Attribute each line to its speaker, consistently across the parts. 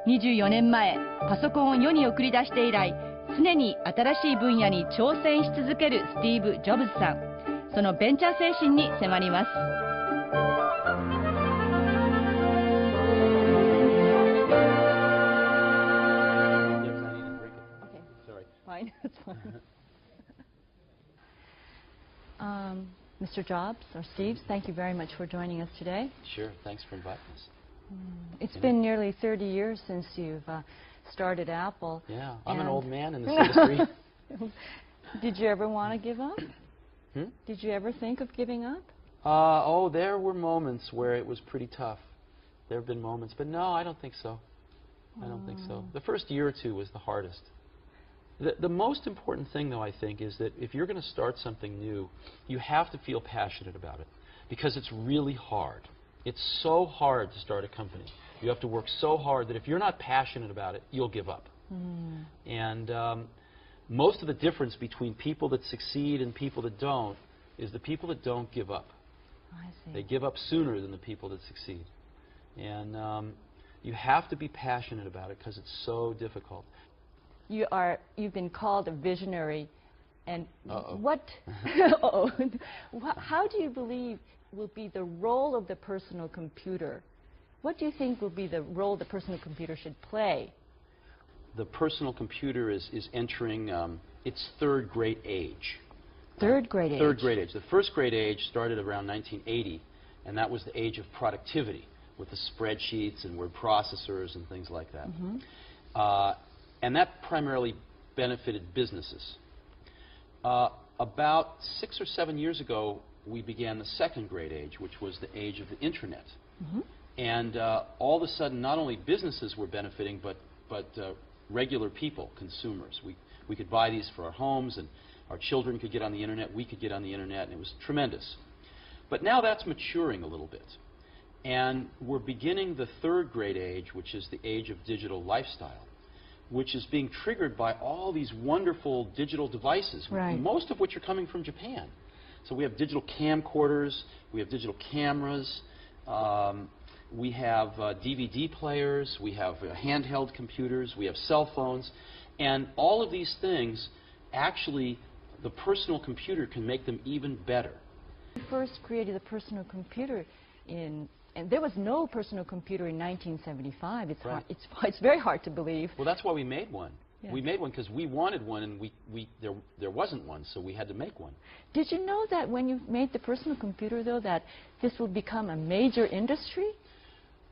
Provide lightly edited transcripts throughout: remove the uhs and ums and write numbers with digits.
Speaker 1: 24年前、パソコンを世に送り出して以来、常に新しい分野に挑戦し続けるスティーブ・ジョブズさん。そのベンチャー精神に迫ります。Fine, that's fine. Mr. Jobs, or Steve, thank you very much for joining us today.
Speaker 2: Sure, thanks for inviting us.
Speaker 1: It's been nearly 30 years since you've started Apple.
Speaker 2: Yeah, I'm an old man in this industry.
Speaker 1: Did you ever want to give up? Did you ever think of giving up?
Speaker 2: Oh, there were moments where it was pretty tough. There have been moments, but no, I don't think so. I don't think so. The first year or two was the hardest. The most important thing, though, I think, is that if you're going to start something new, you have to feel passionate about it, because it's really hard. It's so hard to start a company. You have to work so hard that if you're not passionate about it, you'll give up. And most of the difference between people that succeed and people that don't is the people that don't give up.
Speaker 1: I see.
Speaker 2: They give up sooner than the people that succeed. And you have to be passionate about it because it's so difficult.
Speaker 1: You've been called a visionary, and how do you believe will be the role of the personal computer? What do you think will be the role the personal computer should play?
Speaker 2: The personal computer is entering its third great age.
Speaker 1: Third great age?
Speaker 2: Third great age. The first great age started around 1980, and that was the age of productivity with the spreadsheets and word processors and things like that. And that primarily benefited businesses. About 6 or 7 years ago, we began the second great age, which was the age of the internet. And all of a sudden, not only businesses were benefiting, but regular people, consumers. We could buy these for our homes, and our children could get on the internet, we could get on the internet, and it was tremendous. But now that's maturing a little bit. And we're beginning the third great age, which is the age of digital lifestyle, which is being triggered by all these wonderful digital devices, most of which are coming from Japan. So we have digital camcorders, we have digital cameras, we have DVD players, we have handheld computers, we have cell phones, and all of these things, actually, the personal computer can make them even better.
Speaker 1: We first created the personal computer and there was no personal computer in 1975. It's very hard to believe.
Speaker 2: Well, that's why we made one. Yeah. We made one because we wanted one, and there wasn't one, so we had to make one.
Speaker 1: Did you know that when you made the personal computer, though, that this will become a major industry?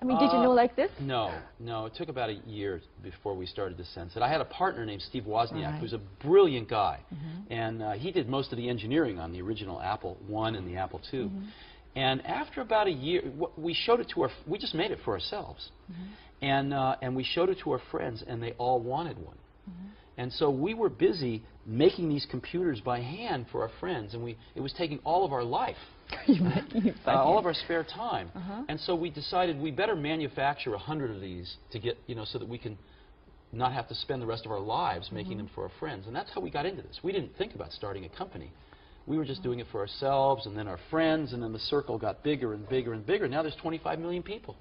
Speaker 1: I mean, did you know like this?
Speaker 2: No. It took about a year before we started to sense it. I had a partner named Steve Wozniak, who's a brilliant guy, and he did most of the engineering on the original Apple I and the Apple II. And after about a year, we showed it to we just made it for ourselves. And we showed it to our friends, and they all wanted one. And so we were busy making these computers by hand for our friends, and it was taking all of our life, all of our spare time. And so we decided we better manufacture 100 of these to get, so that we can not have to spend the rest of our lives making them for our friends. And that's how we got into this. We didn't think about starting a company. We were just doing it for ourselves, and then our friends, and then the circle got bigger and bigger and bigger. Now there's 25 million people.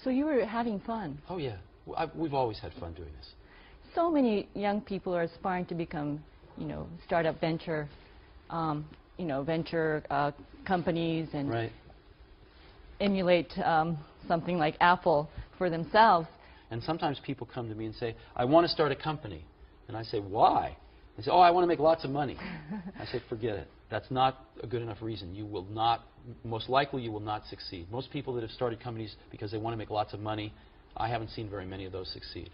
Speaker 1: So you were having fun?
Speaker 2: Oh, yeah. We've always had fun doing this.
Speaker 1: So many young people are aspiring to become, startup venture, venture companies and emulate something like Apple for themselves.
Speaker 2: And sometimes people come to me and say, I want to start a company. And I say, why? They say, oh, I want to make lots of money. I say, forget it. That's not a good enough reason. You will not, most likely you will not succeed. Most people that have started companies because they want to make lots of money, I haven't seen very many of those succeed.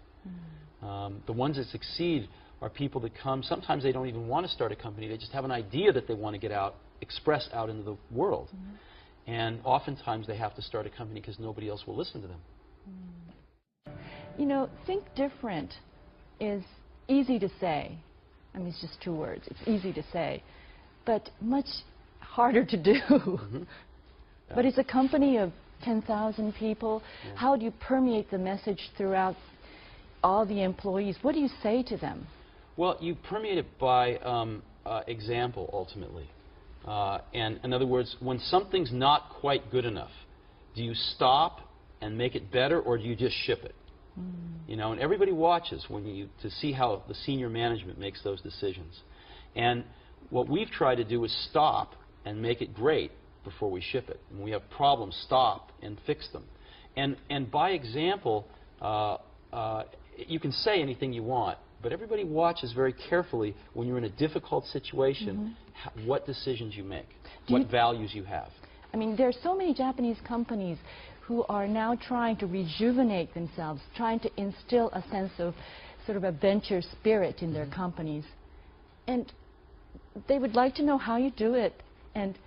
Speaker 2: The ones that succeed are people that come, sometimes they don't even want to start a company, they just have an idea that they want to get out, express out into the world. And oftentimes they have to start a company because nobody else will listen to them.
Speaker 1: Think different is easy to say. I mean, it's just 2 words. It's easy to say, but much harder to do. But it's a company of 10,000 people. How do you permeate the message throughout all the employees? What do you say to them?
Speaker 2: Well, you permeate it by example, ultimately. And in other words, when something's not quite good enough, do you stop and make it better, or do you just ship it? You know, and everybody watches to see how the senior management makes those decisions. And what we've tried to do is stop and make it great before we ship it. When we have problems, stop and fix them. And by example, you can say anything you want, but everybody watches very carefully when you're in a difficult situation what decisions you make, what values you have.
Speaker 1: I mean, there are so many Japanese companies who are now trying to rejuvenate themselves, trying to instill a sense of sort of adventure spirit in their companies. And they would like to know how you do it. And,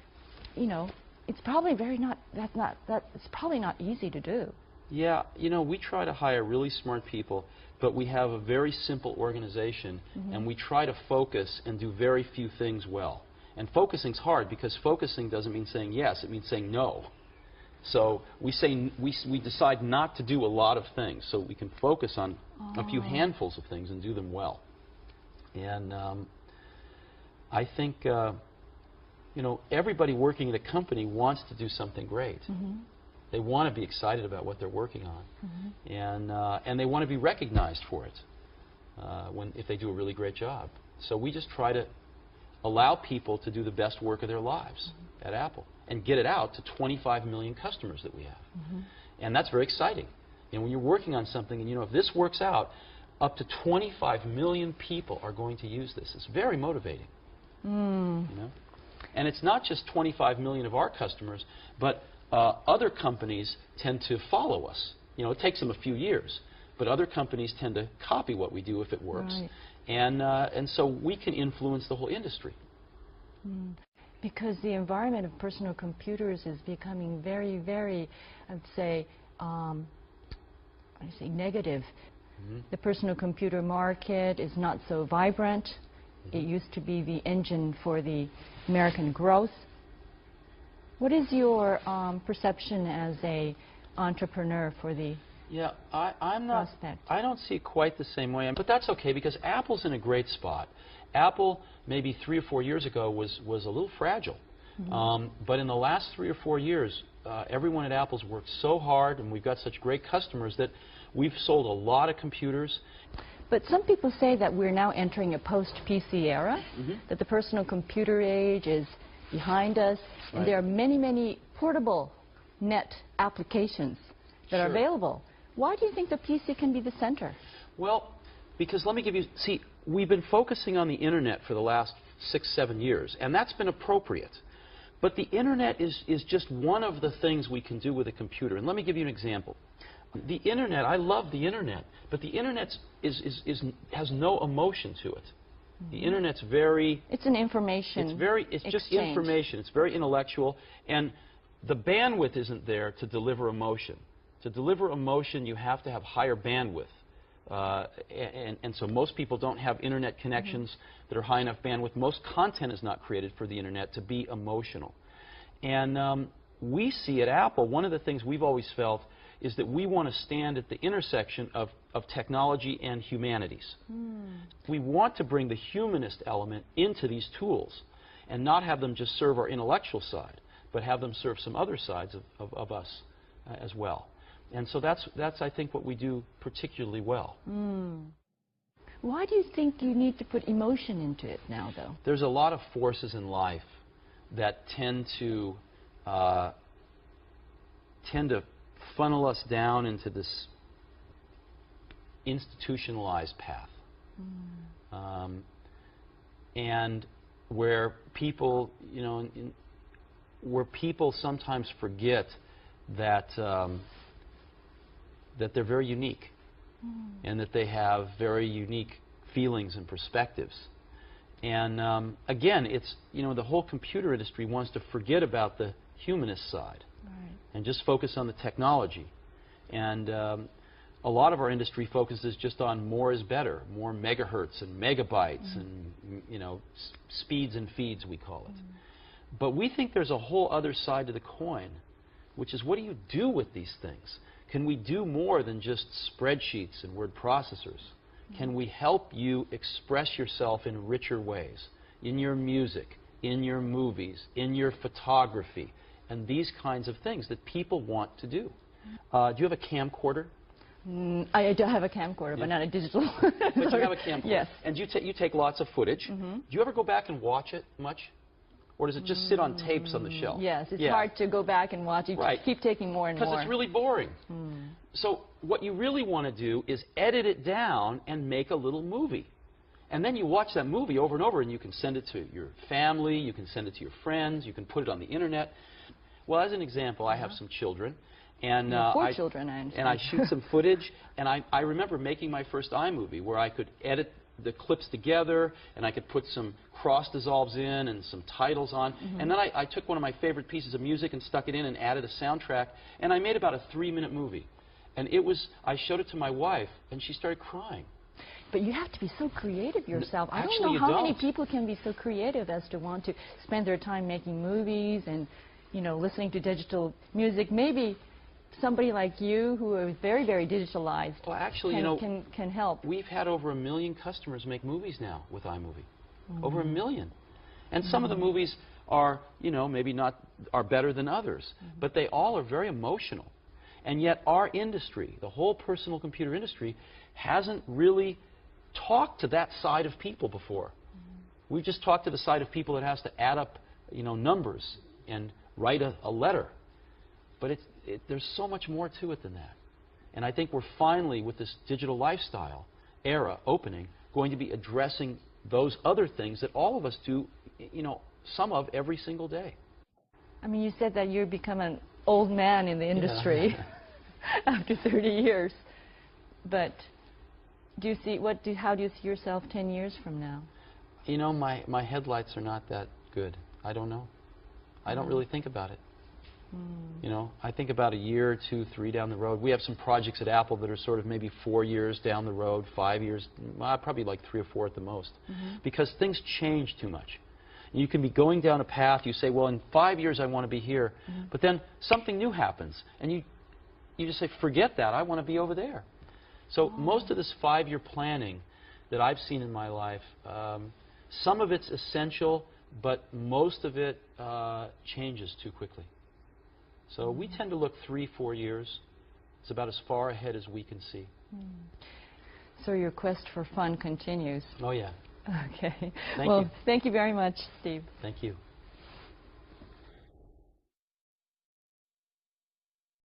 Speaker 1: you know, it's probably it's probably not easy to do.
Speaker 2: Yeah, you know, we try to hire really smart people, but we have a very simple organization, and we try to focus and do very few things well. And focusing's hard because focusing doesn't mean saying yes, it means saying no. So we decide not to do a lot of things so we can focus on a few handfuls of things and do them well. And I think you know, everybody working at a company wants to do something great. They want to be excited about what they're working on, and they want to be recognized for it if they do a really great job. So we just try to allow people to do the best work of their lives at Apple and get it out to 25 million customers that we have. And that's very exciting. And when you're working on something, and you know, if this works out, up to 25 million people are going to use this. It's very motivating. You know? And it's not just 25 million of our customers, but other companies tend to follow us. You know, it takes them a few years, but other companies tend to copy what we do if it works. And so we can influence the whole industry.
Speaker 1: Because the environment of personal computers is becoming very, very, I'd say negative. The personal computer market is not so vibrant. It used to be the engine for the American growth. What is your perception as an entrepreneur for the prospect?
Speaker 2: I don't see it quite the same way, but that's okay because Apple's in a great spot. Apple, maybe 3 or 4 years ago, was a little fragile. But in the last 3 or 4 years, everyone at Apple's worked so hard, and we've got such great customers that we've sold a lot of computers.
Speaker 1: But some people say that we're now entering a post-PC era, that the personal computer age is behind us, and there are many, many portable net applications that are available. Why do you think the PC can be the center?
Speaker 2: Well, because let me give you, see, we've been focusing on the Internet for the last 6, 7 years, and that's been appropriate. But the Internet is just one of the things we can do with a computer. And let me give you an example. The Internet, I love the Internet, but the Internet has no emotion to it. The Internet's very...
Speaker 1: It's an information
Speaker 2: It's just information. It's very intellectual, and the bandwidth isn't there to deliver emotion. To deliver emotion, you have to have higher bandwidth. And so most people don't have Internet connections that are high enough bandwidth. Most content is not created for the Internet to be emotional. And we see at Apple, one of the things we've always felt is that we want to stand at the intersection of technology and humanities. We want to bring the humanist element into these tools and not have them just serve our intellectual side, but have them serve some other sides of us as well. And so that's I think, what we do particularly well.
Speaker 1: Why do you think you need to put emotion into it now, though?
Speaker 2: There's a lot of forces in life that tend to funnel us down into this institutionalized path, and where people, you know, where people sometimes forget that that they're very unique, and that they have very unique feelings and perspectives. And again, it's, you know, the whole computer industry wants to forget about the humanist side and just focus on the technology. And a lot of our industry focuses just on more is better, more megahertz and megabytes and, you know, speeds and feeds, we call it. But we think there's a whole other side to the coin, which is, what do you do with these things? Can we do more than just spreadsheets and word processors? Can we help you express yourself in richer ways, in your music, in your movies, in your photography, and these kinds of things that people want to do? Do you have a camcorder?
Speaker 1: I do have a camcorder, but not a digital.
Speaker 2: But you have a camcorder.
Speaker 1: Yes.
Speaker 2: And you take lots of footage. Do you ever go back and watch it much? Or does it just sit on tapes on the shelf?
Speaker 1: Yes, it's hard to go back and watch it.
Speaker 2: Right.
Speaker 1: Keep taking more and more.
Speaker 2: Because it's really boring. So what you really want to do is edit it down and make a little movie. And then you watch that movie over and over, and you can send it to your family, you can send it to your friends, you can put it on the internet. Well, as an example, I have some children. And,
Speaker 1: four children, I understand.
Speaker 2: And I shoot some footage, and I remember making my first iMovie where I could edit the clips together, and I could put some cross dissolves in and some titles on. And then I took one of my favorite pieces of music and stuck it in and added a soundtrack, and I made about a 3-minute movie. And I showed it to my wife, and she started crying.
Speaker 1: But you have to be so creative yourself.
Speaker 2: Actually,
Speaker 1: I don't know how many people can be so creative as to want to spend their time making movies and, you know, listening to digital music. Maybe somebody like you who are very, very digitalized can help.
Speaker 2: We've had over 1 million customers make movies now with iMovie. Over 1 million. And some of the movies are, you know, maybe are better than others. But they all are very emotional. And yet our industry, the whole personal computer industry, hasn't really talked to that side of people before. We've just talked to the side of people that has to add up, you know, numbers and write a letter. But there's so much more to it than that. And I think we're finally, with this digital lifestyle era opening, going to be addressing those other things that all of us do, you know, some of every single day.
Speaker 1: I mean, you said that you've become an old man in the industry after 30 years. But do you see, how do you see yourself 10 years from now?
Speaker 2: You know, my headlights are not that good. I don't know. I don't really think about it. You know, I think about a year, 2, 3 down the road. We have some projects at Apple that are sort of maybe 4 years down the road, 5 years, probably like 3 or 4 at the most. Because things change too much. You can be going down a path, you say, well, in 5 years I want to be here. But then something new happens, and you just say, forget that, I want to be over there. So most of this 5-year planning that I've seen in my life, some of it's essential, but most of it changes too quickly. So we tend to look 3, 4 years. It's about as far ahead as we can see.
Speaker 1: So your quest for fun continues.
Speaker 2: Oh, yeah.
Speaker 1: Okay.
Speaker 2: Thank you.
Speaker 1: Thank you very much, Steve.
Speaker 2: Thank you.